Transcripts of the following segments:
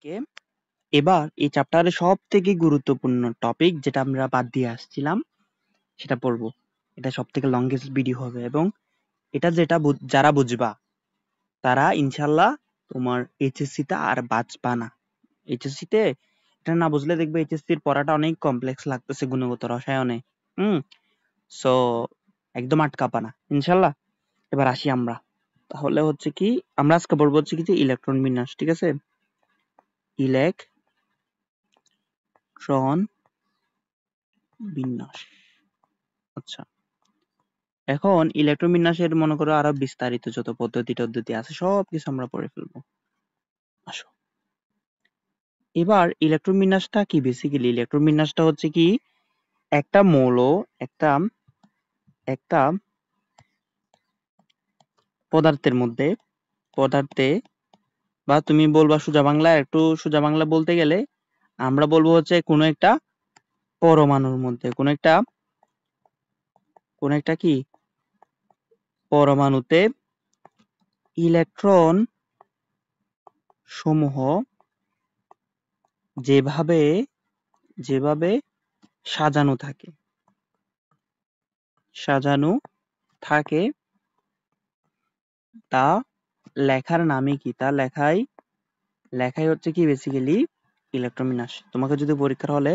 আজকে এবার এই চ্যাপ্টারের সব থেকে গুরুত্বপূর্ণ টপিক যেটা আমরা বাদ দিয়ে আসছিলাম সেটা পড়বো। এটা সব থেকে লংগেস্ট ভিডিও হবে এবং এটা যেটা যারা বুঝবা তারা ইনশাল্লাহ তোমার এইচএসসি তে আর বাঁচবা না। এইচএসসি তে এটা না বুঝলে দেখবে এইচএসসি এর পড়াটা অনেক কমপ্লেক্স লাগতেছে গুণগত রসায়নে। হুম সো একদম আটকাবা না ইনশাল্লাহ। এবার আসি আমরা, তাহলে হচ্ছে কি আমরা আজকে পড়বো হচ্ছে কি যে ইলেকট্রন বিন্যাস, ঠিক আছে? ইলেকট্রন বিন্যাস। আচ্ছা, এখন ইলেকট্রন বিন্যাসের মনে করো আরো বিস্তারিত যত পদ্ধতি আছে সবকিছু আমরা পড়ে ফেলবো। আসো, এবার ইলেকট্রন বিন্যাসটা কি? বেসিক্যালি ইলেকট্রন বিন্যাসটা হচ্ছে কি একটা মৌল একটা একটা পদার্থে বা তুমি বলবা সোজা বাংলা, একটু সোজা বাংলা বলতে গেলে আমরা বলবো হচ্ছে কোনো একটা পরমাণুর মধ্যে কোন একটা কি পরমাণুতে ইলেকট্রন সমূহ যেভাবে যেভাবে সাজানো থাকে তা লেখার নামই কি? তা লেখাই হচ্ছে কি বেসিক্যালি ইলেকট্রন বিন্যাস। তোমাকে যদি পরীক্ষার হলে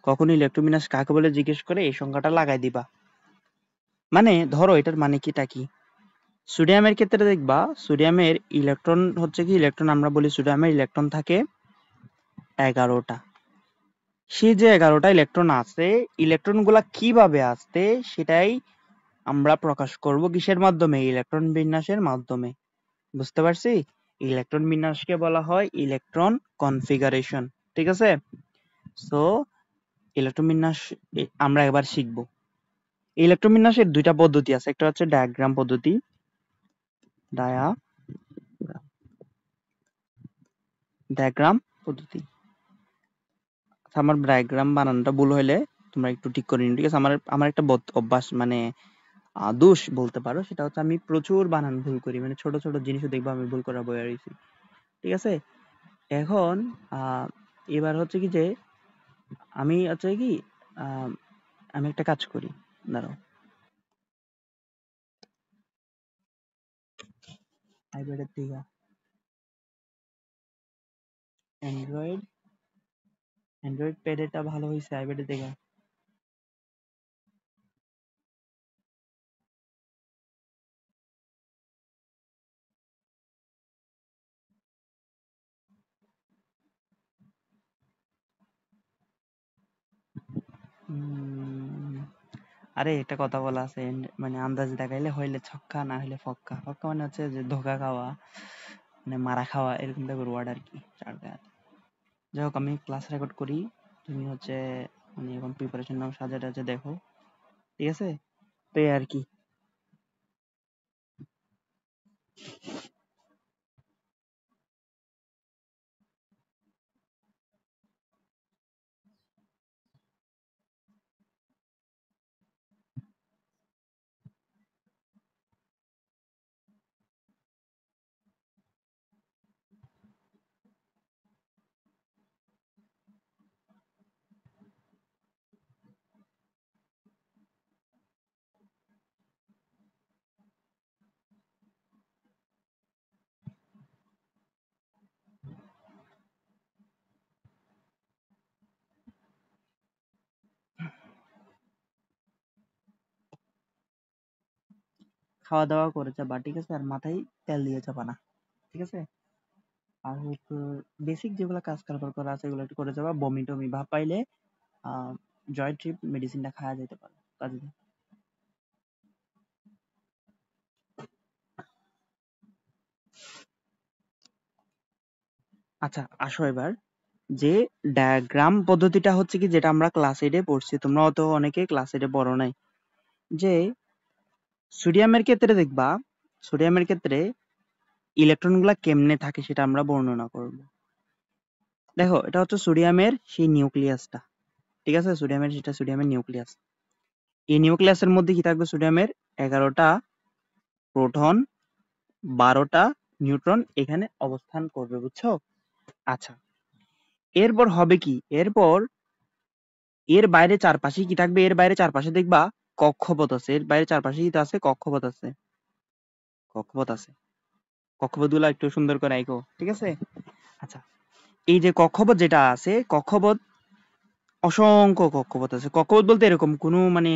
কখনো ইলেকট্রন বিন্যাস কাকে বলে জিজ্ঞেস করে এই সংখ্যাটা লাগাই দিবা। মানে ধরো এটার মানে কিটা কি? সোডিয়ামের ক্ষেত্রে দেখবা সোডিয়ামের ইলেকট্রন হচ্ছে কি ইলেকট্রন আমরা বলি সোডিয়ামের ইলেকট্রন থাকে 11টা। সেই যে 11টা ইলেকট্রন আছে, ইলেকট্রন গুলা কিভাবে আসছে সেটাই আমরা প্রকাশ করব কিসের মাধ্যমে? ইলেকট্রন বিন্যাসের মাধ্যমে। বুঝতে পারছি? ইলেকট্রন বিন্যাসকে বলা হয় ইলেকট্রন কনফিগারেশন, ঠিক আছে? সো ইলেকট্রন বিন্যাস আমরা এবার শিখব। ইলেকট্রন বিন্যাসের দুইটা পদ্ধতি আছে, একটা হচ্ছে ডায়াগ্রাম পদ্ধতি, ডায়াগ্রাম পদ্ধতি। আমার ডায়াগ্রাম বানানোটা ভুল হইলে তোমরা একটু ঠিক করে নিও, ঠিক আছে? আমার আমার একটা অভ্যাস, মানে দোষ বলতে পারো, সেটা হচ্ছে আমি প্রচুর বানান ভুল করি, মানে ছোট ছোট জিনিসও দেখবো আমি ভুল করা বয়ে রয়েছি, ঠিক আছে? এখন এবার হচ্ছে কি যে আমি হচ্ছে কি আহ, আমি একটা কাজ করি, দাঁড়াও, আইপ্যাডের থেকে অ্যান্ড্রয়েড অ্যান্ড্রয়েড প্যাডেটা ভালো হয়েছে আইপ্যাডের থেকে। উম, আরে একটা কথা বলা আছে, মানে আন্দাজ দেখাইলে হইলে ছক্কা না হইলে ফক্কা। ফক্কা মানে হচ্ছে যে ধোকা খাওয়া, মানে মারা খাওয়া, এরকম টাইপের ওয়ার্ড আর কি। যাই হোক, আমি ক্লাস রেকর্ড করি, তুমি হচ্ছে মানে এখন প্রিপারেশন নাও, সাজা টাজা দেখো, ঠিক আছে? তো এই আর কি। খাওয়া দাওয়া করে যাবা, ঠিক আছে? আর মাথায় তেল দিয়ে যাবা না, ঠিক আছে? আর হচ্ছে বেসিক যেগুলো কাজ কারবার করা আছে এগুলো একটু করে যাবা। বমি টমি ভাব পাইলে জয় ট্রিপ মেডিসিনটা খাওয়া যেতে পারে, কাজে দেয়। আচ্ছা আসো এবার, যে ডায়াগ্রাম পদ্ধতিটা হচ্ছে কি যেটা আমরা ক্লাস 8 এ পড়ছি, তোমরা হয়তো অনেকে ক্লাস 8 এ পড়ো নাই। যে সোডিয়ামের ক্ষেত্রে দেখবা, সোডিয়ামের ক্ষেত্রে ইলেকট্রন গুলা কেমনে থাকে সেটা আমরা বর্ণনা করব। দেখো এটা হচ্ছে সোডিয়ামের সেই নিউক্লিয়াসটা, ঠিক আছে? সোডিয়ামের নিউক্লিয়াস। এই নিউক্লিয়াসের মধ্যে কি থাকবে? সোডিয়ামের 11টা প্রোটন, 12টা নিউট্রন এখানে অবস্থান করবে, বুঝছো? আচ্ছা, এরপর হবে কি, এরপর এর বাইরে চারপাশে কি থাকবে, এর বাইরে চারপাশে দেখবা কক্ষপথ আছে, এর বাইরে চারপাশে কি আছে, কক্ষপথ আছে, কক্ষপথ আছে। কক্ষপথগুলো একটু সুন্দর করে আঁকো, ঠিক আছে? আচ্ছা, এই যে কক্ষপথ যেটা আছে, কক্ষপথ অসংখ্য কক্ষপথ আছে। কক্ষপথ বলতে এরকম কোনো মানে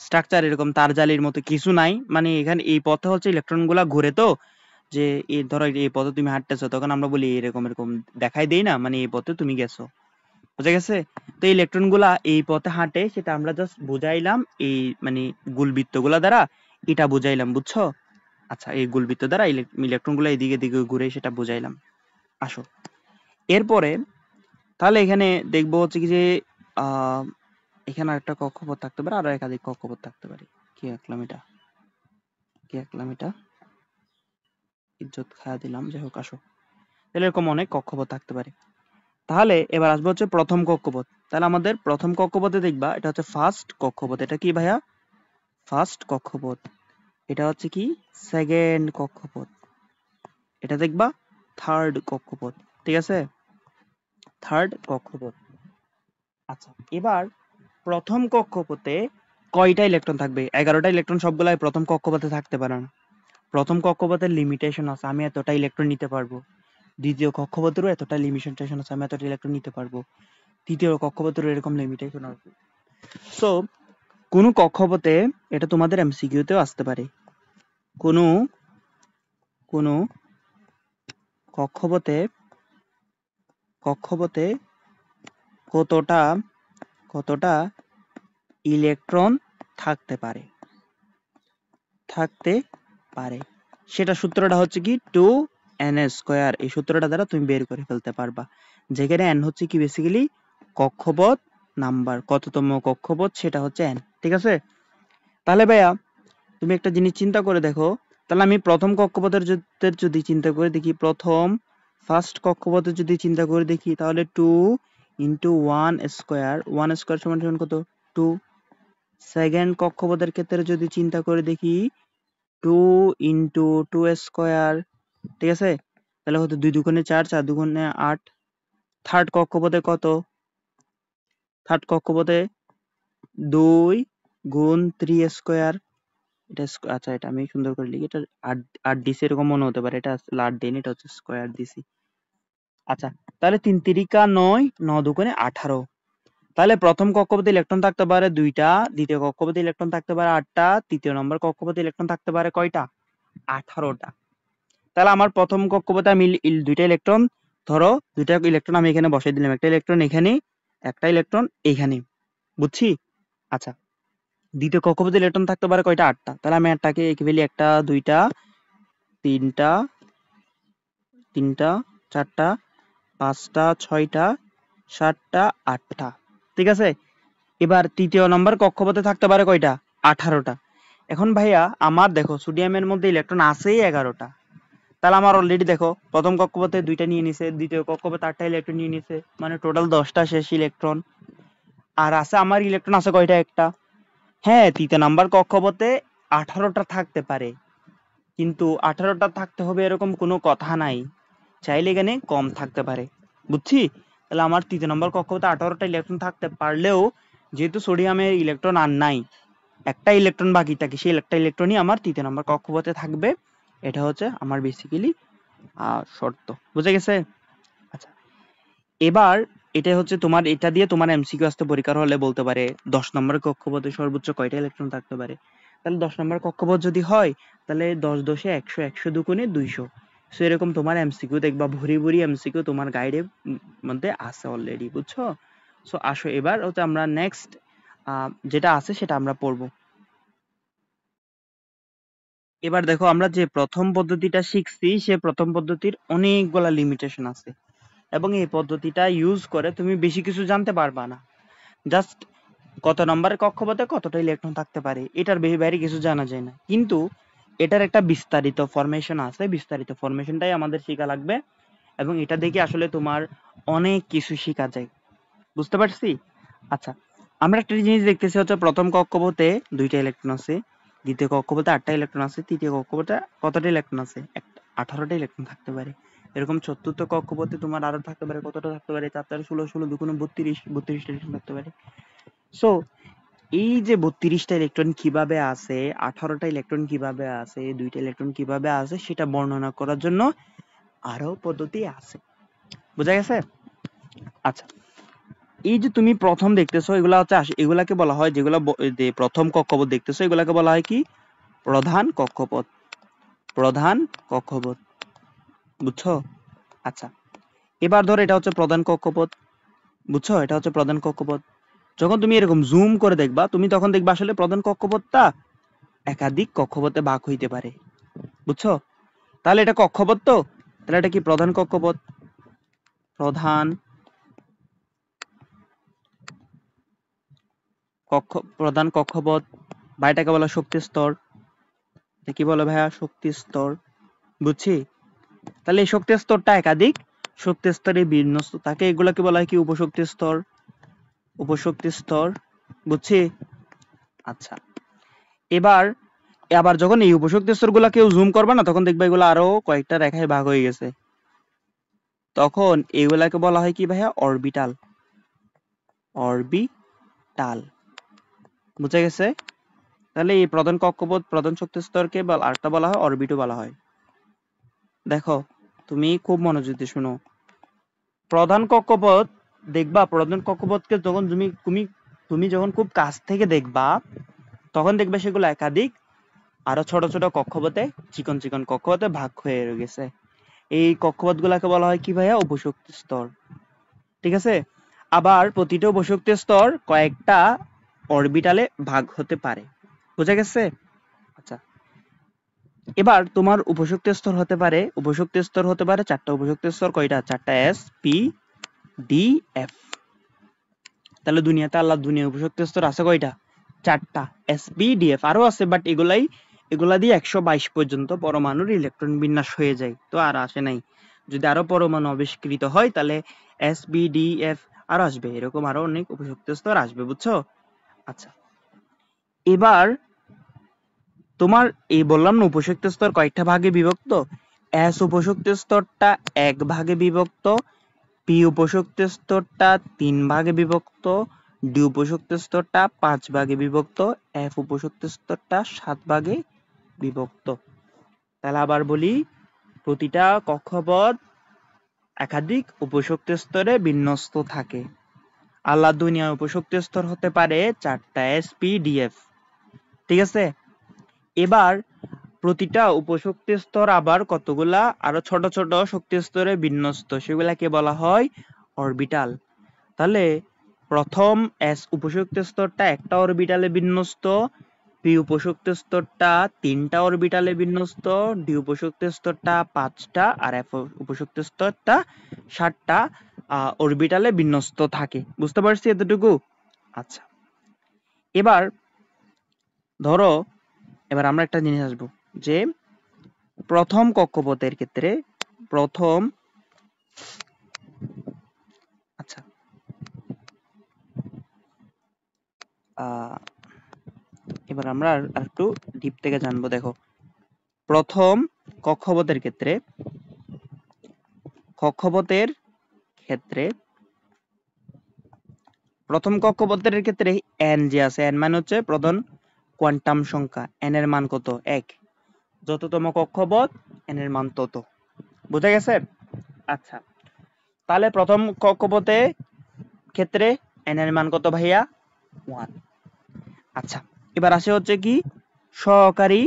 স্ট্রাকচার এরকম তারজালির মতো কিছু নাই, মানে এখানে এই পথে হচ্ছে ইলেকট্রন গুলা ঘুরে, তো যে এই ধরো এই পথে তুমি হাঁটতেছো, তখন আমরা বলি এরকম এরকম দেখাই দেই না, মানে এই পথে তুমি গেছো, বুঝা গেছে? তো ইলেকট্রন গুলা এই পথে হাঁটে, সেটা আমরা জাস্ট বুঝাইলাম এই মানে গুলবৃত্ত গুলা দ্বারা, এটা বুঝাইলাম, বুঝছো? আচ্ছা, এই গুলবৃত্ত দ্বারা ইলেকট্রন গুলা এদিকে দিকে ঘুরে সেটা বুঝাইলাম। আসো এরপরে, তাহলে এখানে দেখবো হচ্ছে কি যে আহ এখানে একটা কক্ষপথ থাকতে পারে, আরো একাধিক কক্ষপথ থাকতে পারে। কি আঁকলাম এটা, কি আঁকলাম এটা, ইজ্জত খাওয়া দিলাম, যাই হোক। আসো, তাহলে এরকম অনেক কক্ষপথ থাকতে পারে। তাহলে এবার আসবো হচ্ছে প্রথম কক্ষপথ। তাহলে আমাদের প্রথম কক্ষপথে দেখবা এটা হচ্ছে ফার্স্ট কক্ষপথ। এটা কি ভাইয়া? ফার্স্ট কক্ষপথ। এটা হচ্ছে কি? সেকেন্ড কক্ষপথ। এটা দেখবা থার্ড কক্ষপথ, ঠিক আছে? থার্ড কক্ষপথ। আচ্ছা, এবার প্রথম কক্ষপথে কয়টা ইলেকট্রন থাকবে? 11টা ইলেকট্রন সবগুলাই প্রথম কক্ষপথে থাকতে পারে না। প্রথম কক্ষপথের লিমিটেশন আছে, আমি এতটা ইলেকট্রন নিতে পারবো। দ্বিতীয় কক্ষপথেরও এতটা লিমিটেশন আছে, আমি এতটা ইলেকট্রন নিতে পারবো। তৃতীয় কক্ষপথেরও এরকম লিমিটেশন আছে। সো কোনো কক্ষপথে, এটা তোমাদের এমসিকিউতেও আসতে পারে, কোনো কোনো কক্ষপথে কক্ষপথে কতটা কতটা ইলেকট্রন থাকতে পারে, থাকতে পারে, সেটা সূত্রটা হচ্ছে কি 2n²। এই সূত্রটা দ্বারা তুমি বের করে ফেলতে পারবা, যেখানে n হচ্ছে কি বেসিক্যালি কক্ষপথ নাম্বার, কততম কক্ষপথ সেটা হচ্ছে n, ঠিক আছে? তাহলে ভাইয়া তুমি একটা জিনিস চিন্তা করে দেখো, তাহলে আমি প্রথম কক্ষপথের যদি চিন্তা করে দেখি, প্রথম ফার্স্ট কক্ষপথের যদি চিন্তা করে দেখি, তাহলে 2 × 1², 1² সমান সমান কত? 2। সেকেন্ড কক্ষপথের ক্ষেত্রে যদি চিন্তা করে দেখি, 2 × 2², ঠিক আছে? তাহলে কত? 2 দুগুণে 4, 4 দুগুণে 8। থার্ড কক্ষপথে কত? থার্ড কক্ষপথে 2 × 3²। এটা আচ্ছা, এটা আমি সুন্দর করে লিখি, এটা 8 8 দিছি এরকম মনে হতে পারে, এটা আসলে 8 দিন, এটা হচ্ছে স্কয়ার দিছি। আচ্ছা, তাহলে 3 তিরিকা 9, 9 দুগুণে 18। তাহলে প্রথম কক্ষপথে ইলেকট্রন থাকতে পারে 2টা, দ্বিতীয় কক্ষপথে ইলেকট্রন থাকতে পারে 8টা, তৃতীয় নম্বর কক্ষপথে ইলেকট্রন থাকতে পারে কয়টা? 18টা। তাহলে আমার প্রথম কক্ষপথে আমি 2টা ইলেকট্রন, ধরো 2টা ইলেকট্রন আমি এখানে বসাই দিলাম, একটা ইলেকট্রন এখানে, একটা ইলেকট্রন এখানে, বুঝছি? আচ্ছা, দ্বিতীয় কক্ষপথে ইলেকট্রন থাকতে পারে কয়টা? 8টা। তাহলে আমি 8টাকে এঁকে ফেলি, 1টা 2টা 3টা 3টা 4টা 5টা 6টা 7টা 8টা, ঠিক আছে? এবার তৃতীয় নম্বর কক্ষপথে থাকতে পারে কয়টা? 18টা। এখন ভাইয়া আমার দেখো সোডিয়ামের মধ্যে ইলেকট্রন আছেই 11টা। তাহলে আমার অলরেডি দেখো প্রথম কক্ষপথে 2টা নিয়ে নিছে, দ্বিতীয় কক্ষপথে 8টা ইলেকট্রন নিয়ে নিছে, মানে টোটাল 10টা শেষ ইলেকট্রন। আর আছে আমার ইলেকট্রন আছে কয়টা? একটা। হ্যাঁ, তৃতীয় নাম্বার কক্ষপথে 18টা থাকতে পারে, কিন্তু 18টা থাকতে হবে এরকম কোনো কথা নাই, চাইলে এখানে কম থাকতে পারে, বুঝছি? তাহলে আমার তৃতীয় নম্বর কক্ষপথে 18টা ইলেকট্রন থাকতে পারলেও, যেহেতু সোডিয়ামের ইলেকট্রন আর নাই, একটা ইলেকট্রন বাকি থাকে, সেই একটা ইলেকট্রনই আমার তৃতীয় নম্বর কক্ষপথে থাকবে। এটা হচ্ছে আমার বেসিক্যালি শর্ত, বুঝে গেছে? আচ্ছা, এবার এটা হচ্ছে তোমার, এটা দিয়ে তোমার এমসিকিউ আসতে পরীক্ষার হলে বলতে পারে 10 নম্বর কক্ষপথে সর্বোচ্চ কয়টা ইলেকট্রন থাকতে পারে। তাহলে 10 নম্বর কক্ষপথ যদি হয়, তাহলে 10 10 100, 100 দুগুণে 200। সো এরকম তোমার এমসিকিউ দেখবা, ভুরি ভুরি এমসিকিউ তোমার গাইডের মধ্যে আছে অলরেডি, বুঝছো? সো আসো এবার হচ্ছে আমরা নেক্সট যেটা আছে সেটা আমরা পড়বো। এবার দেখো আমরা যে প্রথম পদ্ধতিটা শিখছি, সে প্রথম পদ্ধতির অনেকগুলা লিমিটেশন আছে, এবং এই পদ্ধতিটা ইউজ করে তুমি বেশি কিছু জানতে পারবা না। জাস্ট কত নম্বরের কক্ষপথে কতটা ইলেকট্রন থাকতে পারে, এটার বাইরে কিছু জানা যায় না। কিন্তু এটার একটা বিস্তারিত ফরমেশন আছে, বিস্তারিত ফরমেশনটাই আমাদের শেখা লাগবে, এবং এটা দেখে আসলে তোমার অনেক কিছু শেখা যায়, বুঝতে পারছি? আচ্ছা, আমরা একটা জিনিস দেখতেছি হচ্ছে প্রথম কক্ষপথে 2টা ইলেকট্রন আছে, দ্বিতীয় কক্ষপথে 8টা ইলেকট্রন আছে, তৃতীয় কক্ষপথে কতটা ইলেকট্রন আছে? 18টা ইলেকট্রন থাকতে পারে। এরকম চতুর্থ কক্ষপথে তোমার আরো থাকতে পারে, কতটা থাকতে পারে, 4 4 16 16 দুগুণ 32, 32টা ইলেকট্রন থাকতে পারে। সো এই যে 32টা ইলেকট্রন কিভাবে আছে, 18টা ইলেকট্রন কিভাবে আছে, 2টা ইলেকট্রন কিভাবে আছে সেটা বর্ণনা করার জন্য আরো পদ্ধতি আছে। বোঝা গেছে? আচ্ছা, এই যে তুমি প্রথম দেখতেছো এগুলা হচ্ছে এগুলাকে বলা হয়, যেগুলা যে প্রথম কক্ষপথ দেখতেছো এগুলাকে বলা হয় কি? প্রধান কক্ষপথ। প্রধান কক্ষপথ, বুঝছো? আচ্ছা, এবার ধর এটা হচ্ছে প্রধান কক্ষপথ, বুঝছো? এটা হচ্ছে প্রধান কক্ষপথ। যখন তুমি এরকম জুম করে দেখবা, তুমি তখন দেখবা আসলে প্রধান কক্ষপথটা একাধিক কক্ষপথে ভাগ হইতে পারে, বুঝছো? তাহলে এটা কক্ষপথ, তো তাহলে এটা কি প্রধান কক্ষপথ। প্রধান প্রধান কক্ষপথ, বা এটাকে বলা শক্তি স্তর। কি বলে ভাইয়া? শক্তি স্তর, বুঝছি। তাহলে এই শক্তি স্তরটা একাধিক শক্তি স্তরে বিন্যস্ত থাকে, এগুলাকে বলা হয় কি? উপশক্তি স্তর। উপশক্তি স্তর, বুঝছি। আচ্ছা, এবার আবার যখন এই উপশক্তি স্তর গুলা কেউ জুম করবে না, তখন দেখবে এগুলো আরো কয়েকটা রেখায় ভাগ হয়ে গেছে। তখন এগুলাকে বলা হয় কি ভাইয়া? অরবিটাল। অরবিটাল, বুঝে গেছে? তাহলে এই প্রধান কক্ষপথ, প্রধান শক্তি স্তরকে আরেকটা বলা হয় অরবিটও বলা হয়। দেখো, তুমি খুব মনোযোগ দিয়ে শুনো। প্রধান কক্ষপথ দেখবা, প্রধান কক্ষপথকে যখন তুমি যখন খুব কাছ থেকে দেখবা, তখন দেখবে সেগুলো একাধিক আরো ছোট ছোট কক্ষপথে, চিকন চিকন কক্ষপথে ভাগ হয়ে গেছে। এই কক্ষপথ গুলাকে বলা হয় কি ভাইয়া? উপশক্তি স্তর। ঠিক আছে? আবার প্রতিটা উপশক্তি স্তর কয়েকটা অরবিটালে ভাগ হতে পারে, বুঝা গেছে? আচ্ছা, এবার তোমার উপশক্তি স্তর হতে পারে, চারটা উপশক্তি স্তর। কয়টা? চারটা, এস পি ডি এফ। তাহলে দুনিয়াতে আল্লাহ দুনিয়া উপশক্তি স্তর আছে কয়টা? চারটা, এস পি ডি এফ। আরো আছে, বাট এগুলা দিয়ে 122 পর্যন্ত পরমাণুর ইলেকট্রন বিন্যাস হয়ে যায়, তো আর আসে নাই। যদি আরো পরমাণু আবিষ্কৃত হয় তাহলে এস বি ডি এফ আরো আসবে, এরকম আরো অনেক উপশক্তি স্তর আসবে, বুঝছো? আচ্ছা, এবার তোমার এই বললাম না উপশক্তি স্তর কয়েকটা ভাগে বিভক্ত। এস উপশক্তি স্তরটা এক ভাগে বিভক্ত, পি উপশক্তি স্তরটা 3 ভাগে বিভক্ত, ডি উপশক্তি স্তরটা 5 ভাগে বিভক্ত, এফ উপশক্তি স্তরটা 7 ভাগে বিভক্ত। তাহলে আবার বলি, প্রতিটা কক্ষপথ একাধিক উপশক্তি স্তরে বিন্যস্ত থাকে। আল্লাহ দুনিয়া উপশক্তি স্তর হতে পারে 4টা, এস পি ডি এফ। ঠিক আছে? এবার প্রতিটা উপশক্তি স্তর আবার কতগুলা আরো ছোট ছোট শক্তি স্তরে বিন্যস্ত, সেগুলাকে বলা হয় অরবিটাল। তাহলে প্রথম এস উপশক্তি স্তরটা একটা অরবিটালে বিন্যস্ত, পি উপশক্তি স্তরটা 3টা অরবিটালে বিন্যস্ত, ডি উপশক্তি স্তরটা 5টা, আর এফ উপশক্তি স্তরটা 7টা অরবিটালে বিন্যস্ত থাকে। বুঝতে পারছি এতটুকু? আচ্ছা, এবার ধরো, এবার আমরা একটা জিনিস আসবো, যে প্রথম কক্ষপথের ক্ষেত্রে প্রথম, আচ্ছা, এবার আমরা একটু ডিপ থেকে জানবো। দেখো, প্রথম কক্ষপথের ক্ষেত্রে প্রথম কক্ষপথের ক্ষেত্রে এন যে আছে, এন মানে হচ্ছে প্রধান কোয়ান্টাম সংখ্যা। এন এর মান কত? 1। যততম কক্ষপথ এন এর মান তত। বুঝা গেছে? আচ্ছা, তাহলে প্রথম কক্ষপথে ক্ষেত্রে এন এর মান কত ভাইয়া? 1। আচ্ছা, এবার আসে হচ্ছে কি সহকারী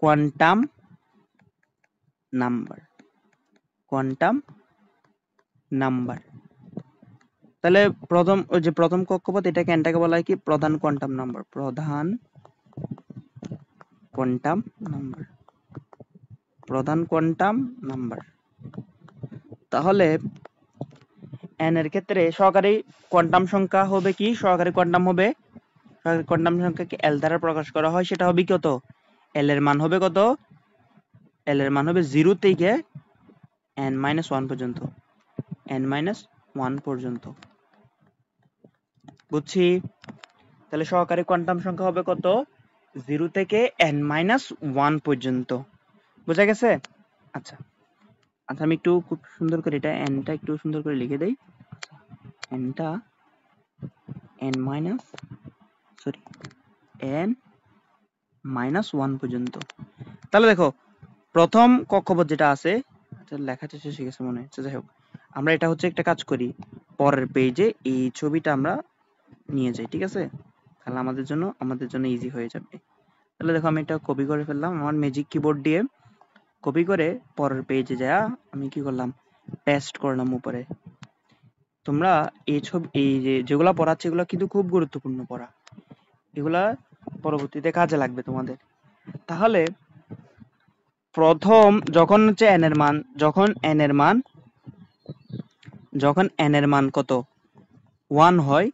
কোয়ান্টাম নাম্বার। তাহলে ওই যে প্রথম কক্ষপথ, এটাকে এনটাকে বলা হয় কি? প্রধান কোয়ান্টাম নাম্বার। প্রধান কোয়ান্টাম নাম্বার। তাহলে এন এর ক্ষেত্রে সহকারী কোয়ান্টাম সংখ্যা হবে কি? সহকারী কোয়ান্টাম সংখ্যাকে এল দ্বারা প্রকাশ করা হয়, সেটা হবে কত? এল এর মান হবে কত? এল এর মান হবে 0 থেকে n-1 পর্যন্ত। n-1 পর্যন্ত, বুঝছি? তাহলে সহকারী কোয়ান্টাম সংখ্যা হবে কত? 0 থেকে n-1 পর্যন্ত। বোঝা গেছে? আচ্ছা আচ্ছা, আমি একটু খুব সুন্দর করে এটা এনটা একটু সুন্দর করে লিখে দেই। এনটা N minus sorry N minus one পর্যন্ত। তাহলে দেখো প্রথম কক্ষপথ যেটা আছে, লেখাটা শেষ হয়ে গেছে মনে হচ্ছে, যাই হোক আমরা এটা হচ্ছে একটা কাজ করি, পরের পেজে এই ছবিটা আমরা নিয়ে যাই, ঠিক আছে? তাহলে আমাদের জন্য ইজি হয়ে যাবে। তাহলে দেখো আমি এটা কপি করে ফেললাম আমার ম্যাজিক কিবোর্ড দিয়ে, কপি করে পরের পেজে যা আমি কি করলাম, পেস্ট করলাম উপরে। তোমরা এই যে যেগুলা পড়াচ্ছে এগুলো কিন্তু খুব গুরুত্বপূর্ণ পড়া, এগুলা পরবর্তীতে কাজে লাগবে তোমাদের। তাহলে প্রথম যখন হচ্ছে n এর মান, যখন n এর মান কত 1 হয়,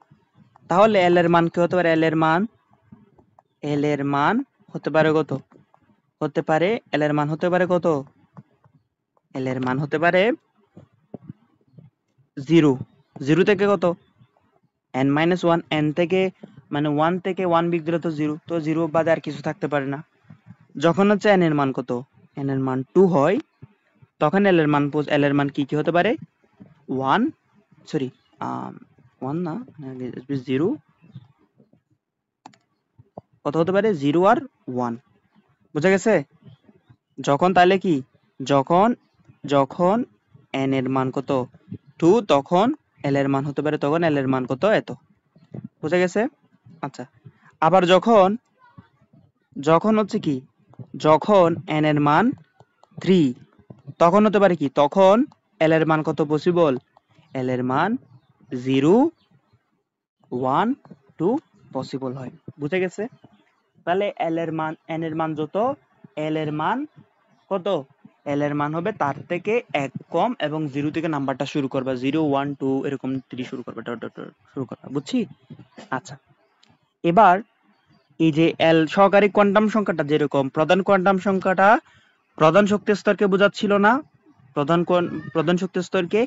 তাহলে l এর মান কি হতে পারে? l এর মান হতে পারে কত? l এর মান হতে পারে কত? l এর মান হতে পারে 0। 0 থেকে কত? n মাইনাস 1, n থেকে মানে 1 থেকে 1 বিয়োগ দিলে তো 0, তো 0 বাদে আর কিছু থাকতে পারে না। যখন হচ্ছে n এর মান কত? n এর মান 2 হয়, তখন l এর মান কি হতে পারে? 1 সরি 1 না, 0 কত হতে পারে? 0 আর 1। বুঝা গেছে? যখন তাহলে কি, যখন n এর মান কত 2, তখন l এর মান হতে পারে, তখন l এর মান কত? এত। বুঝা গেছে? আচ্ছা, আবার যখন হচ্ছে কি, যখন n এর মান 3, তখন হতে পারে কি, তখন l এর মান কত পসিবল? l এর মান 0, 1, 2 পসিবল হয়। বুঝে গেছে? তাহলে l এর মান, n এর মান যত, l এর মান কত? l এর মান হবে তার থেকে 1 কম এবং 0 থেকে নাম্বারটা শুরু করবা, 0, 1, 2 এরকম 3 শুরু করবা, ডট ডট ডট শুরু করবা। বুঝছি? আচ্ছা, এবার এই যে l সহকারী কোয়ান্টাম সংখ্যাটা যেরকম প্রধান কোয়ান্টাম সংখ্যাটা প্রধান শক্তি স্তরকে বোঝাচ্ছিল না, প্রধান শক্তি স্তরকে,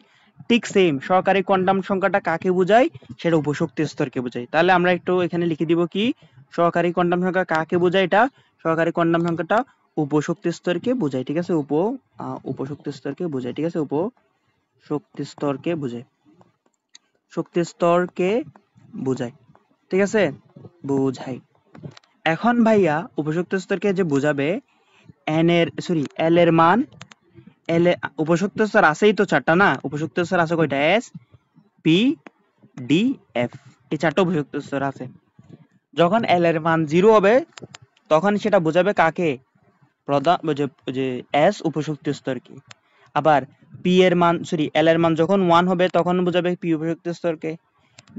ঠিক সেম সহকারী কোয়ান্টাম সংখ্যাটা কাকে বোঝায়? সেটা উপশক্তি স্তরকে বোঝায়। তাহলে আমরা একটু এখানে লিখে দিব কি, সহকারী কোয়ান্টাম সংখ্যা কাকে বোঝায়? এটা সহকারী কোয়ান্টাম সংখ্যাটা উপশক্তি স্তরকে বোঝায়, ঠিক আছে? উপশক্তি স্তরকে বোঝায়, ঠিক আছে? উপশক্তি স্তরকে বোঝায়, শক্তি স্তরকে বোঝায়, ঠিক আছে? বোঝায়। এখন ভাইয়া উপশক্তি স্তরকে যে বোঝাবে l এর মান, উপশক্তি স্তর আছেই তো 4টা না? উপশক্তি স্তর আছে কয়টা? S, P, D, F, এই 4টা উপশক্তি স্তর আছে। যখন l এর মান 0 হবে, তখন সেটা বোঝাবে কাকে? যে S উপশক্তি স্তরকে। আবার l এর মান যখন 1 হবে, তখন বোঝাবে P উপশক্তি স্তরকে।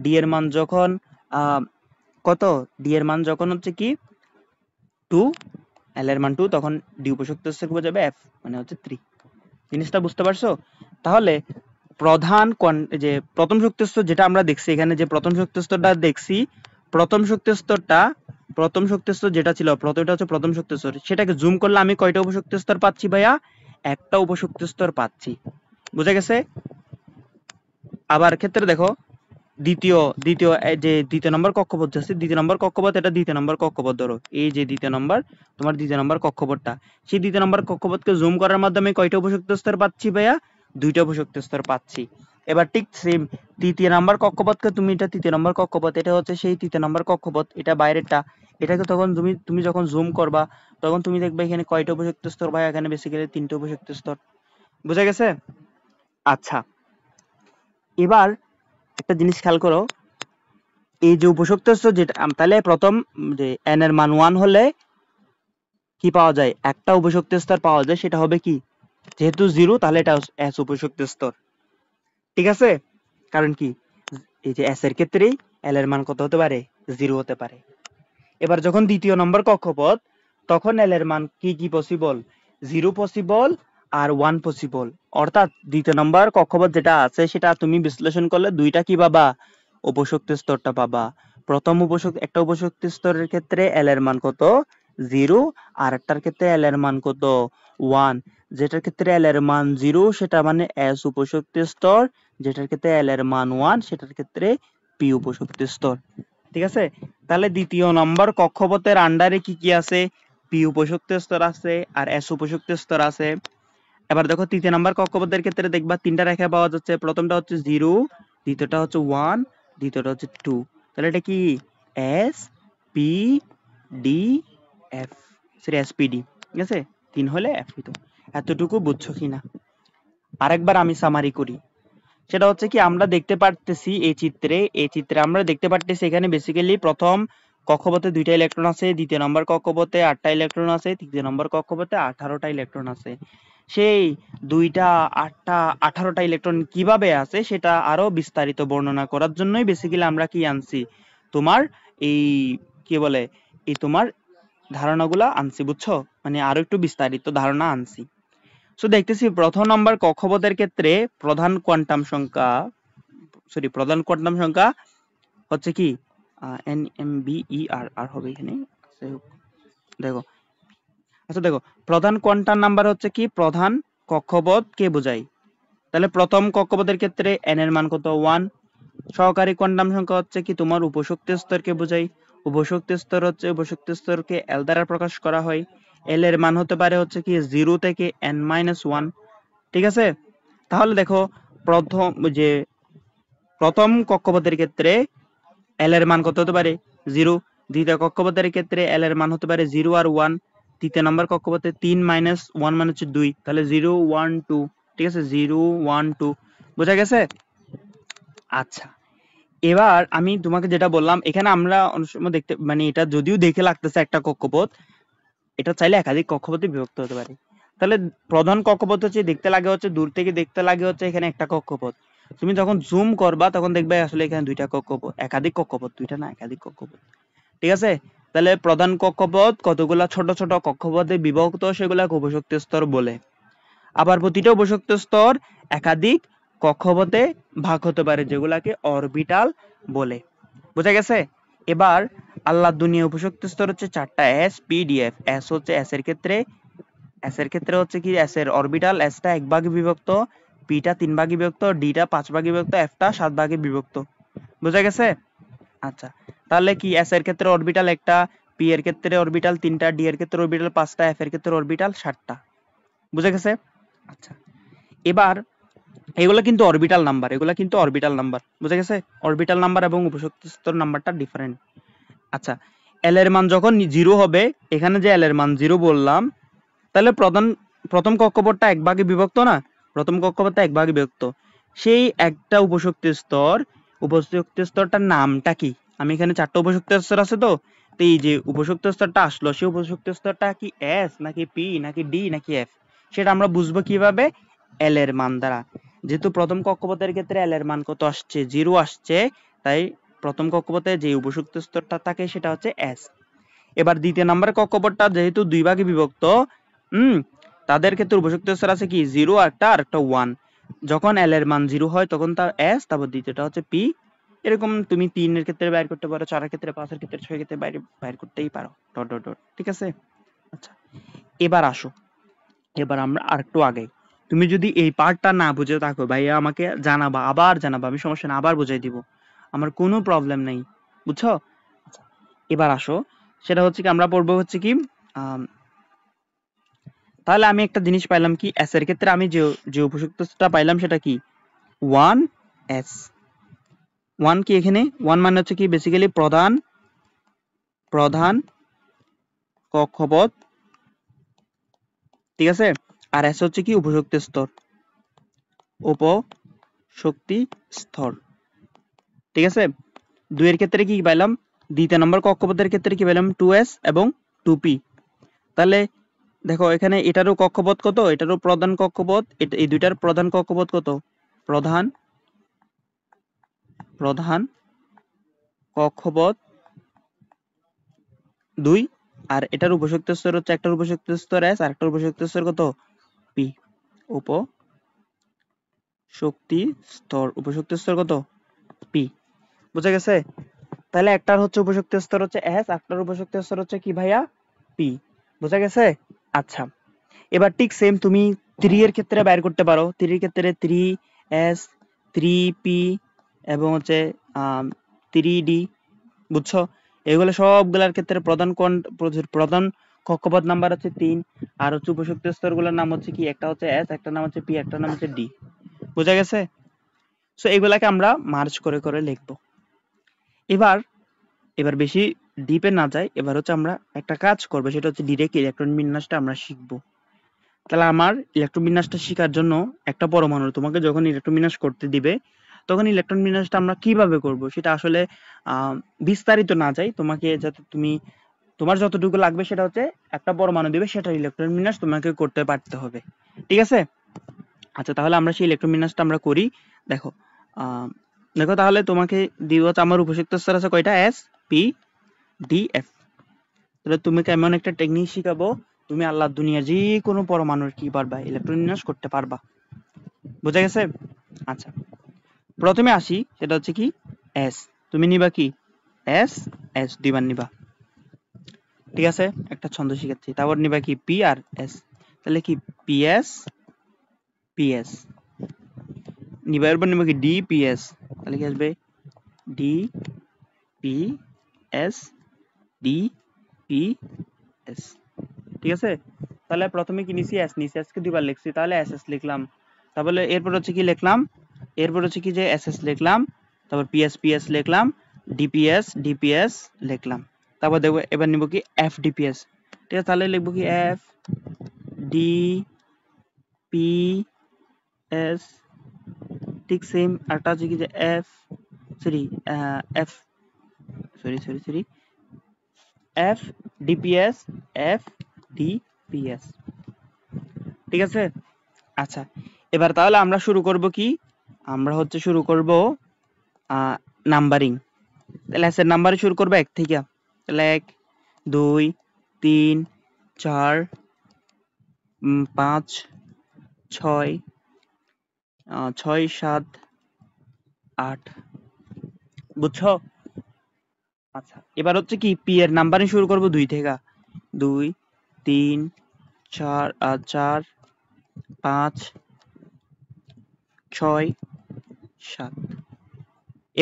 D এর মান যখন কত? D এর মান যখন হচ্ছে কি 2, l এর মান 2, তখন D উপশক্তি স্তরকে বোঝাবে, F মানে হচ্ছে 3। জিনিসটা বুঝতে পারছো? তাহলে প্রথম শক্তি স্তর যেটা আমরা দেখছি এখানে, যে প্রথম শক্তি স্তরটা দেখছি, প্রথম শক্তি স্তর যেটা ছিল, এটা হচ্ছে প্রথম শক্তি স্তর, সেটাকে জুম করলে আমি কয়টা উপশক্তি স্তর পাচ্ছি ভাইয়া? একটা উপশক্তি স্তর পাচ্ছি। বুঝা গেছে? আবার ক্ষেত্রে দেখো দ্বিতীয় দ্বিতীয় নম্বর কক্ষপথ আছে, দ্বিতীয় নম্বর কক্ষপথ, এটা দ্বিতীয় নম্বর কক্ষপথ ধরো, এই যে দ্বিতীয় নম্বর কক্ষপথটা, সেই দ্বিতীয় নম্বর কক্ষপথকে জুম করার মাধ্যমে কয়টা উপশক্তি স্তর পাচ্ছি ভাইয়া? 2টা উপশক্তি স্তর পাচ্ছি। এবার ঠিক সেম তৃতীয় নম্বর কক্ষপথকে এটা তৃতীয় নম্বর কক্ষপথ, এটা হচ্ছে সেই তৃতীয় নম্বর কক্ষপথ, এটা বাইরেরটা, এটাকে তখন তুমি যখন জুম করবা, তখন তুমি দেখবে এখানে কয়টা উপশক্তি স্তর ভাই? এখানে বেসিক্যালি 3টে উপশক্তি স্তর। বুঝা গেছে? আচ্ছা, এবার একটা জিনিস খেয়াল করো, এই যে উপশক্তি স্তর যেটা, তাহলে প্রথম যে n এর মান 1 হলে কি পাওয়া যায়? একটা উপশক্তি স্তর পাওয়া যায়, সেটা হবে কি, যেহেতু 0 তাহলে এটা S উপশক্তি স্তর, ঠিক আছে? কারণ কি, এই যে S এর ক্ষেত্রেই l এর মান কত হতে পারে? 0 হতে পারে। এবার যখন দ্বিতীয় নম্বর কক্ষপথ, তখন l এর মান কি পসিবল? 0 পসিবল আর 1 পসিবল। অর্থাৎ দ্বিতীয় নম্বর কক্ষপথ যেটা আছে, সেটা তুমি বিশ্লেষণ করলে 2টা কি পাবা? উপশক্তি স্তরটা পাবা। প্রথম একটা উপশক্তি স্তরের ক্ষেত্রে l এর মান কত? 0, আর একটার ক্ষেত্রে l এর মান কত? 1। যেটার ক্ষেত্রে l এর মান 0 সেটা মানে S উপশক্তি স্তর, যেটার ক্ষেত্রে l এর মান 1 সেটার ক্ষেত্রে P উপশক্তি স্তর। ঠিক আছে? তাহলে দ্বিতীয় নম্বর কক্ষপথের আন্ডারে কি আছে? পি উপশক্তি স্তর আছে আর এস উপশক্তি স্তর আছে। এবার দেখো তৃতীয় নাম্বার কক্ষপথের ক্ষেত্রে দেখবা তিনটা রেখা পাওয়া যাচ্ছে, প্রথমটা হচ্ছে 0, দ্বিতীয়টা হচ্ছে 1, দ্বিতীয়টা হচ্ছে 2। তাহলে এটা কি S P D F, sorry S P D, ঠিক আছে, 3 হলে এফ হইতো। এতটুকু বুঝছো কিনা? আরেকবার আমি সামারি করি। সেটা হচ্ছে কি আমরা দেখতে পারতেছি এই চিত্রে আমরা দেখতে পারতেছি এখানে বেসিক্যালি প্রথম কক্ষপথে 2টা ইলেকট্রন আছে, দ্বিতীয় নম্বর কক্ষপথে 8টা ইলেকট্রন আছে, তৃতীয় নম্বর কক্ষপথে 18টা ইলেকট্রন আছে। সেই 2টা 8টা 18টা ইলেকট্রন কিভাবে আছে সেটা আরো বিস্তারিত বর্ণনা করার জন্যই বেসিক্যালি আমরা কি আনছি, তোমার এই কি বলে এই তোমার ধারণাগুলা আনছি, বুঝছো, মানে আরো একটু বিস্তারিত ধারণা আনছি। সো দেখতেছি প্রথম নাম্বার কক্ষপথের ক্ষেত্রে প্রধান কোয়ান্টাম সংখ্যা হচ্ছে কি NMBER আর হবে এখানে। দেখো, আচ্ছা দেখো, প্রধান কোয়ান্টাম নাম্বার হচ্ছে কি প্রধান কক্ষপথ কে বোঝায়। তাহলে প্রথম কক্ষপথের ক্ষেত্রে n এর মান কত 1। সহকারী কোয়ান্টাম সংখ্যা হচ্ছে কি তোমার উপশক্তি স্তরকে বোঝায়। উপশক্তি স্তরকে L দ্বারা প্রকাশ করা হয়। L এর মান হতে পারে হচ্ছে কি 0 থেকে n-1, ঠিক আছে। তাহলে দেখো প্রথম কক্ষপথের ক্ষেত্রে L এর মান কত হতে পারে 0, দ্বিতীয় কক্ষপথের ক্ষেত্রে L এর মান হতে পারে 0 আর 1, তৃতীয় নম্বর কক্ষপথে 3 - 1 মানে হচ্ছে 2, তাহলে 0 1 2, ঠিক আছে, 0 1 2, বোঝা গেছে। আচ্ছা, এবার আমি তোমাকে যেটা বললাম এখানে আমরা অনেক সময় দেখতে মানে এটা যদিও দেখে লাগতেছে একটা কক্ষপথ, এটা চাইলে একাধিক কক্ষপথে বিভক্ত হতে পারে। তাহলে প্রধান কক্ষপথ হচ্ছে দেখতে লাগে হচ্ছে দূর থেকে দেখতে লাগে হচ্ছে এখানে একটা কক্ষপথ, তুমি যখন জুম করবা তখন দেখবে আসলে এখানে দুইটা কক্ষপথ, একাধিক কক্ষপথ, দুইটা না একাধিক কক্ষপথ, ঠিক আছে। তাহলে প্রধান কক্ষপথ কতগুলা ছোট ছোট কক্ষপথে বিভক্ত, সেগুলাকে উপশক্তি স্তর বলে। আবার প্রতিটা উপশক্তি স্তর একাধিক কক্ষপথে ভাগ হতে পারে, যেগুলাকে অরবিটাল বলে, বোঝা গেছে। এবার আল্লাহ দুনিয়া উপশক্তি স্তর হচ্ছে 4টা, S P D F. S হচ্ছে এস এর ক্ষেত্রে হচ্ছে কি এস এর অরবিটাল, এসটা 1 ভাগে বিভক্ত, পিটা 3 ভাগে বিভক্ত, ডিটা 5 ভাগে বিভক্ত, এফটা 7 ভাগে বিভক্ত, বোঝা গেছে। আচ্ছা, তাহলে কি এস এর ক্ষেত্রে অরবিটাল একটা, পি এর ক্ষেত্রে অরবিটাল 3টা, ডি এর ক্ষেত্রে অরবিটাল 5টা, এফ এর ক্ষেত্রে অরবিটাল 7টা, বুঝা গেছে। আচ্ছা, এবার এগুলো কিন্তু অরবিটাল নাম্বার, বুঝা গেছে। অরবিটাল নাম্বার এবং উপশক্তি স্তর নাম্বারটা ডিফারেন্ট। আচ্ছা, এল এর মান যখন 0 হবে, এখানে যে এল এর মান 0 বললাম, তাহলে প্রথম কক্ষপথটা 1 ভাগে বিভক্ত না, প্রথম কক্ষপথটা 1 ভাগে বিভক্ত, সেই একটা উপশক্তি স্তরটার নামটা কি। আমি এখানে 4টা উপশক্তি স্তর আছে, তো এই যে উপশক্তি স্তরটা আসলো, সেই উপশক্তি স্তরটা কি এস নাকি পি নাকি ডি নাকি এফ, সেটা আমরা বুঝবো কিভাবে, এল এর মান দ্বারা। যেহেতু প্রথম কক্ষপথের ক্ষেত্রে এল এর মান কত আসছে 0 আসছে, তাই প্রথম কক্ষপথে যে উপশক্তি স্তরটা থাকে সেটা হচ্ছে এস। এবার দ্বিতীয় নাম্বার কক্ষপথটা যেহেতু 2 ভাগে বিভক্ত, তাদের ক্ষেত্রে উপশক্তি স্তর আছে কি 0 একটা আর একটা 1। যখন এল এর মান 0 হয় তখন তার এস, তারপর দ্বিতীয়টা হচ্ছে পি। এরকম তুমি 3 এর ক্ষেত্রে বাইর করতে পারো, 4 এর ক্ষেত্রে, 5 এর ক্ষেত্রে, 6 এর ক্ষেত্রে বাইর করতেই পারো, ডট ডট ডট, ঠিক আছে। আচ্ছা, এবার আসো, এবার আমরা আরেকটু আগে। তুমি যদি এই পার্টটা না বুঝে থাকো ভাইয়া আমাকে জানাবা, আবার জানাবা, আমি সমস্যা না আবার বুঝাই দিব, আমার কোনো প্রবলেম নেই, বুঝছো। আচ্ছা, এবার আসো, সেটা হচ্ছে কি আমরা পড়বো হচ্ছে কি তাহলে আমি একটা জিনিস পাইলাম কি, এস এর ক্ষেত্রে আমি যে উপযুক্তটা পাইলাম সেটা কি 1 এস। 1 কি এখানে 1 মানে হচ্ছে কি বেসিক্যালি প্রধান কক্ষপথ, ঠিক আছে। আর এস হচ্ছে কি উপশক্তি স্তর, ঠিক আছে। 2 এর ক্ষেত্রে কি পাইলাম, দ্বিতীয় নম্বর কক্ষপথের ক্ষেত্রে কি পাইলাম 2s এবং 2p। তাহলে দেখো এখানে এটারও কক্ষপথ কত, এটারও প্রধান কক্ষপথ, এই দুইটার প্রধান কক্ষপথ কত, প্রধান কক্ষপথ 2, আর এটার উপশক্তি স্তর হচ্ছে, একটার উপশক্তি স্তর s আর একটার উপশক্তি স্তর কত p। উপশক্তি স্তর কত p, বুঝা গেছে। তাহলে একটার হচ্ছে উপশক্তি স্তর হচ্ছে s, একটার উপশক্তি স্তর হচ্ছে কি ভাইয়া p, বুঝা গেছে। আচ্ছা, এবার ঠিক সেম তুমি 3 এর ক্ষেত্রে বাইর করতে পারো। 3 এর ক্ষেত্রে 3s 3p এবং হচ্ছে 3d, বুঝছো। এগুলো সবগুলোর ক্ষেত্রে প্রধান কক্ষপথ নাম্বার হচ্ছে 3, আর হচ্ছে উপশক্তি স্তরগুলোর নাম হচ্ছে কি, একটা হচ্ছে S, একটা নাম হচ্ছে P, একটা নাম হচ্ছে D। বোঝা গেছে? সো এগুলাকে আমরা মার্জ করে করে লিখবো। এবার এবার বেশি ডিপে না যাই, এবার হচ্ছে আমরা একটা কাজ করব, সেটা হচ্ছে ডিরেক্ট ইলেকট্রন বিন্যাসটা আমরা শিখবো। তাহলে আমার ইলেকট্রন বিন্যাসটা শেখার জন্য একটা পরমাণু তোমাকে যখন ইলেকট্রন বিন্যাস করতে দিবে, তখন ইলেকট্রন বিন্যাসটা আমরা কিভাবে করব সেটা আসলে বিস্তারিত না যাই, তোমাকে যাতে তুমি তোমার যতটুকু লাগবে সেটা হচ্ছে একটা পরমাণু দিবে, সেটা ইলেকট্রন বিন্যাস তোমাকে করতে পারতে হবে। ঠিক আছে? আচ্ছা, তাহলে আমরা সেই ইলেকট্রন বিন্যাসটা আমরা করি। দেখো দেখো তাহলে তোমাকে দিব হচ্ছে আমার উপশক্তি স্তর আছে কয়টা, S, P, D, F। তাহলে তুমি এমন একটা টেকনিক শিখাবো, তুমি আল্লাহর দুনিয়ার যে কোনো পরমাণুর কি পারবা, ইলেকট্রন বিন্যাস করতে পারবা। বোঝা গেছে? আচ্ছা, প্রথমে আসি, সেটা হচ্ছে কি S। তুমি নিবা কি S, S দুইবার নিবা। ঠিক আছে, একটা ছন্দ শিখাচ্ছি। তারপর নিবা কি P আর S, তাহলে কি PS, PS নিবা। এরপর নিবা কি DPS, তাহলে কি আসবে DPS, DPS। ঠিক আছে? তাহলে প্রথমে কি নিছি, S নিছি, S কে দুইবার লিখছি, তাহলে SS লিখলাম। তাহলে এরপর হচ্ছে কি লিখলাম, এরপর হচ্ছে কি যে SS লিখলাম, তারপর PS, PS লিখলাম, DPS, DPS লিখলাম। তারপর দেখবো এবার নিব কি FDPS। ঠিক আছে, তাহলে লিখবো কি FDPS। ঠিক সেম আরটা হচ্ছে কি যে F sorry F sorry sorry sorry FDPS, FDPS। ঠিক আছে? আচ্ছা, এবার তাহলে আমরা শুরু করব কি, আমরা হচ্ছে শুরু করব নাম্বারিং। তাহলে এস এর নাম্বারে শুরু করবো 1 থেকে। তাহলে 1, 2, 3, 4, 5, 6, 6, 7, 8। বুঝছো? আচ্ছা, এবার হচ্ছে কি পি এর নাম্বারে শুরু করব 2 থেকে। 2, 3, 4, 4, 5, 6, 7।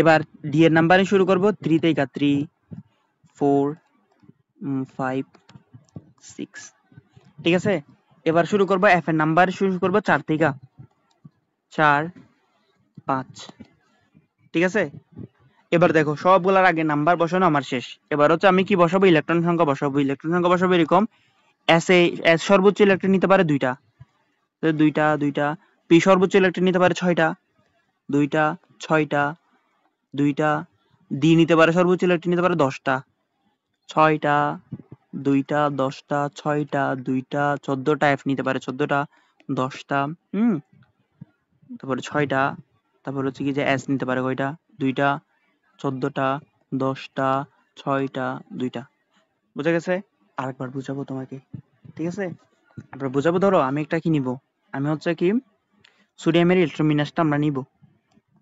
এবার ডি এর নাম্বারে শুরু করব 3 থেকে। 3, 4, 5, 6। ঠিক আছে? এবার শুরু করব এফ এর নাম্বার, শুরু করব 4 থেকে। 4, 5। ঠিক আছে? এবার দেখো সবগুলোর আগে নাম্বার বসানো আমার শেষ। এবার হচ্ছে আমি কি বসাবো, ইলেকট্রন সংখ্যা বসাবো। ইলেকট্রন সংখ্যা বসাবো এরকম, এস সর্বোচ্চ ইলেকট্রন নিতে পারে 2টা, 2টা 2টা। পি সর্বোচ্চ ইলেকট্রন নিতে পারে 6টা, 2টা 6টা 2টা। ডি নিতে পারে সর্বোচ্চ ইলেকট্রন নিতে পারে 10টা, 6টা 2টা 10টা 6টা 2টা 14টা। এফ নিতে পারে 14টা, 10টা। তারপরে 6টা। তারপর হচ্ছে কি যে এস নিতে পারে কয়টা, 2টা, 14টা, 10টা, 6টা 2টা। বুঝা গেছে? আরেকবার বুঝাবো তোমাকে। ঠিক আছে, আবার বুঝাবো। ধরো আমি একটা কি নিব, আমি হচ্ছে কি সোডিয়ামের ইলেকট্রন বিন্যাসটা আমরা নিব,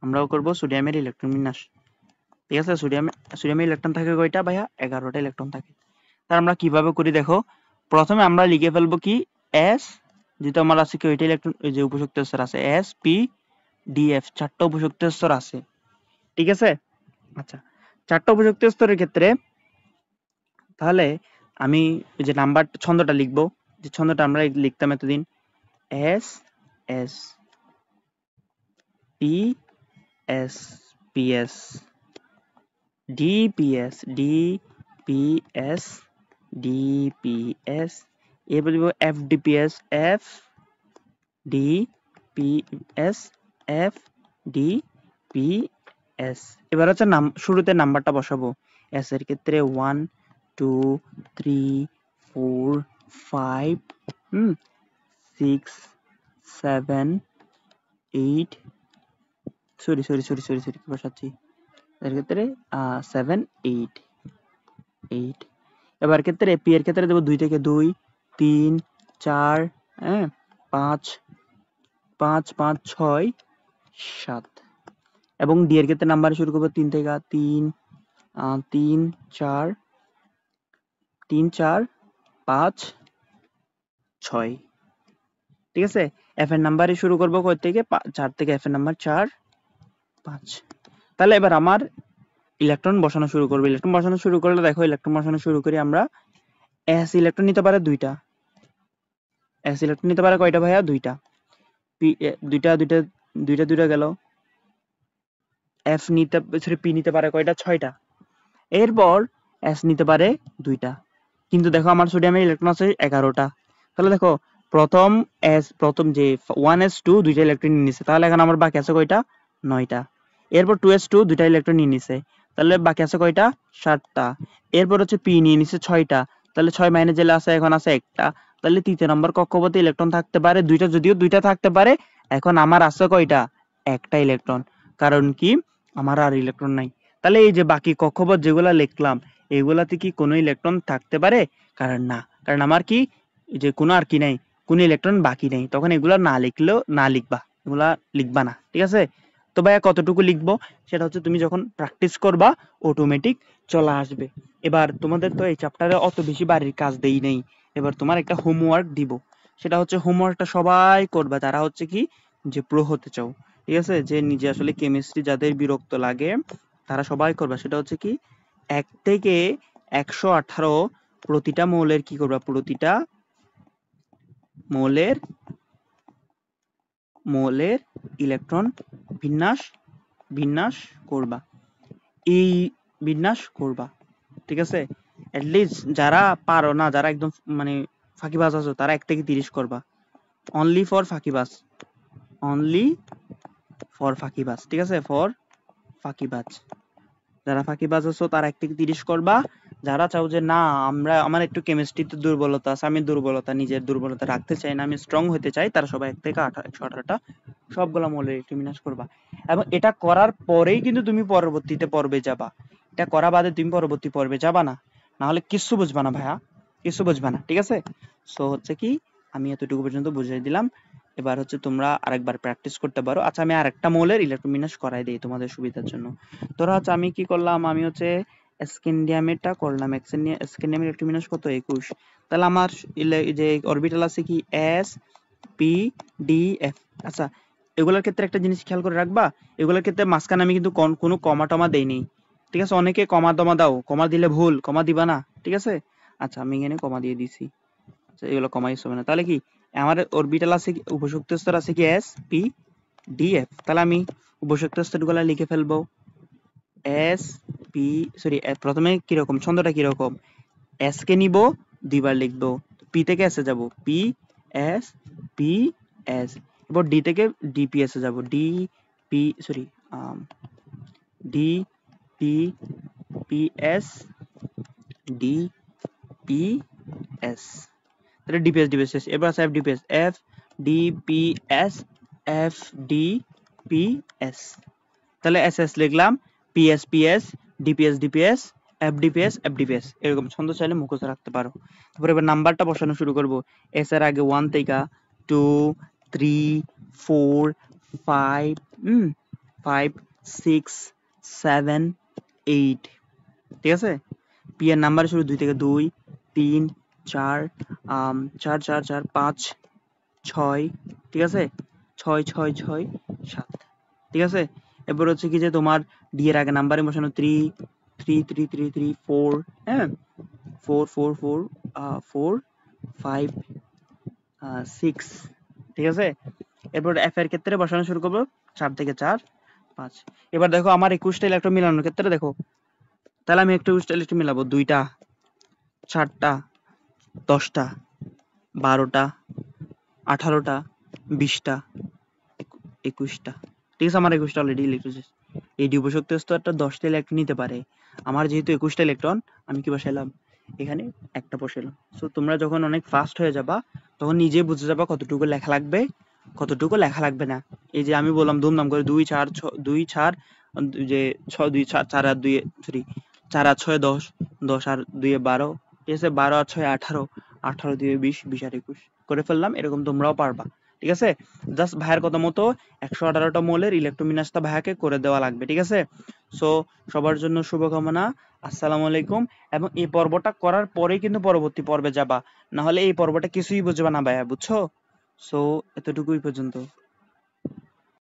আমরাও করব সোডিয়ামের ইলেকট্রন বিন্যাস। ঠিক আছে? সোডিয়ামের ইলেকট্রন থাকে কয়টা ভাইয়া, 11টা ইলেকট্রন থাকে। তার আমরা কিভাবে করি দেখো, প্রথমে আমরা লিখে ফেলবো কি এস, যেহেতু আমার আছে কি ওইটা ইলেকট্রন, ওই যে উপশক্তি স্তর আছে এস, পি, ডি, এফ, 4টা উপশক্তি স্তর আছে। ঠিক আছে? আচ্ছা, 4টা উপশক্তি স্তরের ক্ষেত্রে তাহলে আমি যে নাম্বার ছন্দটা লিখবো, যে ছন্দটা আমরা লিখতাম এতদিন, S S, P S, P S, D P S, D P S, D P S. এরপর দিব F D P S, F D P S, F D P S. এবার হচ্ছে শুরুতে নাম্বারটা বসাবো। এস এর ক্ষেত্রে 1, 2, 3, 4, 5, 6, 7, 8, sorry sorry sorry sorry sorry কি বসাচ্ছি, এর ক্ষেত্রে 7, 8, 8। এবার ক্ষেত্রে পি এর ক্ষেত্রে দেবো 2 থেকে। 2, 3, 4, 5, 5, 5, 6, 7। এবং ডি এর ক্ষেত্রে নাম্বার শুরু করবো 3 থেকে। 3, 3, 4, 3, 4, 5, 6। ঠিক আছে? এফ এর নাম্বারে শুরু করবো কয় থেকে, 4 থেকে। এফ এর নাম্বার 4, 5। তাহলে এবার আমার ইলেকট্রন বসানো শুরু করবো। ইলেকট্রন বসানো শুরু করলে দেখো, ইলেকট্রন বসানো শুরু করি আমরা s ইলেকট্রন নিতে পারে দুইটা, s ইলেকট্রন নিতে পারে কয়টা ভাইয়া? দুইটা। p দুইটা দুইটা দুইটা দুইটা গেল। f নিতে সরি p নিতে পারে কয়টা? 6টা। এরপর s নিতে পারে দুইটা। কিন্তু দেখো আমার সোডিয়ামের ইলেকট্রন আছে 11টা। তাহলে দেখো প্রথম যে 1s2 দুইটা ইলেকট্রন নিয়ে নিছে, তাহলে এখন আমার বাকি আছে কয়টা? 9টা। এরপর 2s2 দুইটা ইলেকট্রন নিয়ে নিছে, তাহলে বাকি আছে কয়টা? 7টা। এরপর হচ্ছে p নিয়ে নিছে 6টা, তাহলে 6 মাইনাস জেলে আছে এখন আছে একটা। তাহলে তৃতীয় নম্বর কক্ষপথে ইলেকট্রন থাকতে পারে দুইটা, যদিও দুইটা থাকতে পারে। এখন আমার আছে কয়টা? একটা ইলেকট্রন। কারণ কি? আমার আর ইলেকট্রন নাই। তাহলে এই যে বাকি কক্ষপথ যেগুলা লিখলাম, এগুলাতে কি কোনো ইলেকট্রন থাকতে পারে? কারণ না, কারণ আমার কি যে কোনো আর কি নাই, কোনো ইলেকট্রন বাকি নেই। তখন এগুলা না লিখলেও না লিখবা, এগুলা লিখবা না, ঠিক আছে? তো ভাইয়া কতটুকু লিখবো সেটা হচ্ছে তুমি যখন প্র্যাকটিস করবা অটোমেটিক চলে আসবে। এবার তোমাদের তো এই চ্যাপ্টারে অত বেশি বাড়ির কাজ দেই নেই, এবার তোমার একটা হোমওয়ার্ক দিব। সেটা হচ্ছে হোমওয়ার্কটা সবাই করবা যারা হচ্ছে কি যে প্রো হতে চাও, ঠিক আছে? যে নিজে আসলে কেমিস্ট্রি যাদের বিরক্ত লাগে তারা সবাই করবা। সেটা হচ্ছে কি 1 থেকে 118 প্রতিটা মৌলের কি করবা? প্রতিটা মৌলের মৌলের ইলেকট্রন বিন্যাস বিন্যাস করবা। এই বিন্যাস করবা, ঠিক আছে? অ্যাটলিস্ট যারা পারো না, যারা একদম মানে ফাঁকিবাজ আছো, তারা 1 থেকে 30 করবা। অনলি ফর ফাঁকিবাজ, অনলি ফর ফাঁকিবাজ, ঠিক আছে? ফর ফাঁকিবাজ, যারা ফাঁকিবাজ আছো তারা 1 থেকে 30 করবা। যারা চাও যে না আমার একটু কেমিস্ট্রিতে দুর্বলতা আছে, আমি নিজের দুর্বলতা রাখতে চাই না, আমি স্ট্রং হতে চাই, তারা সবাই 1 থেকে 118টা সবগুলা মৌলের ইলেকট্রন করবা। এবং এটা করার পরেই কিন্তু তুমি পরবর্তীতে পর্বে যাবা। এটা করা বাদে তুমি পরবর্তী পর্বে যাবা না, না হলে কিচ্ছু বুঝবা না ভাইয়া, কিচ্ছু বুঝবা না, ঠিক আছে? সো হচ্ছে কি আমি এতটুকু পর্যন্ত বুঝিয়ে দিলাম। এবার হচ্ছে তোমরা আরেকবার প্র্যাকটিস করতে পারো। আচ্ছা আমি আরেকটা মৌলের ইলেকট্রন বিন্যাস করাই দিই তোমাদের সুবিধার জন্য। ধরো হচ্ছে আমি কি করলাম, আমি হচ্ছে স্ক্যান্ডিয়ামেরটা করলাম। স্ক্যান্ডিয়ামের ইলেকট্রন বিন্যাস কত? 21। তাহলে আমার যে অরবিটাল আছে কি s p d f। আচ্ছা এগুলোর ক্ষেত্রে একটা জিনিস খেয়াল করে রাখবা, এগুলোর ক্ষেত্রে মাঝখানে আমি কিন্তু কোনো কমা টমা দেইনি, ঠিক আছে? অনেকে কমা টমা দাও, কমা দিলে ভুল, কমা দিবা না, ঠিক আছে? আচ্ছা আমি এখানে কমা দিয়ে দিছি। আচ্ছা এগুলো কমা ইউজ হবে না। তাহলে কি আমার অরবিটাল আছে উপশক্তি স্তর আছে কি s p d f। তাহলে আমি উপশক্তি স্তরগুলো লিখে ফেলবো। s p সরি প্রথমে কিরকম ছন্দটা কিরকম? s কে নিব, দুইবার লিখবো, p থেকে s এ যাব, p s p s। এরপর d থেকে dps এ যাব, d p sorry d p p s d p s। তাহলে ডিপিএস ডিপিএস শেষ। এবার আছে FDPS, F D P S F D P S. তাহলে এস এস লিখলাম, PS PS, DPS DPS, FDPS FDPS. এরকম ছন্দ চাইলে মুখস্থ রাখতে পারো। তারপর এবার নাম্বারটা বসানো শুরু করব। এস এর আগে 1 থেকে 2 3 4 5 5 6 7 8, ঠিক আছে? পি এর নাম্বার শুরু 2 থেকে 2 3 4 4 4 4 5 6, ঠিক আছে? 6 6 6 7, ঠিক আছে? এরপর হচ্ছে কি যে তোমার ডি এর আগে নাম্বারে বসানো 3 3 3 3 3 4, হ্যাঁ 4 4 4 4 5 6, ঠিক আছে? এরপর এফ এর ক্ষেত্রে বসানো শুরু করবো 4 থেকে 4 5। এবার দেখো আমার 21টা ইলেকট্রন মিলানোর ক্ষেত্রে দেখো, তাহলে আমি একটা 21টা ইলেকট্রন মিলাবো, 2টা 4টা 10টা 12টা 18টা 20টা 21টা, ঠিক আছে? আমার 21টা অলরেডি ইলেকট্রন। এই ডি উপশক্তি স্তরটা 10টা ইলেকট্রন নিতে পারে। আমার যেহেতু 21টা ইলেকট্রন, আমি কি বসাইলাম এখানে? একটা বসাইলাম। সো তোমরা যখন অনেক ফাস্ট হয়ে যাবা তখন নিজে বুঝে যাবা কতটুকু লেখা লাগবে, কতটুকু লেখা লাগবে না। এই যে আমি বললাম ধুমধাম করে 2 4 2 4 যে 6 2 4 4 আর 2 সরি 4 আর 6 10 10 আর 2 12, ঠিক আছে? 12 আর 6 18 18 2 20 20 আর 21 করে ফেললাম। এরকম তোমরাও পারবা, ঠিক আছে? জাস্ট ভাইয়ের কথা মতো 118টা মৌলের ইলেকট্রন বিন্যাসটা ভাইয়াকে করে দেওয়া লাগবে, ঠিক আছে? সো সবার জন্য শুভকামনা। আসসালামু আলাইকুম। এবং এই পর্বটা করার পরেই কিন্তু পরবর্তী পর্বে যাবা, না হলে এই পর্বটা কিছুই বুঝবা না ভাইয়া, বুঝছো? সো এতটুকুই পর্যন্ত।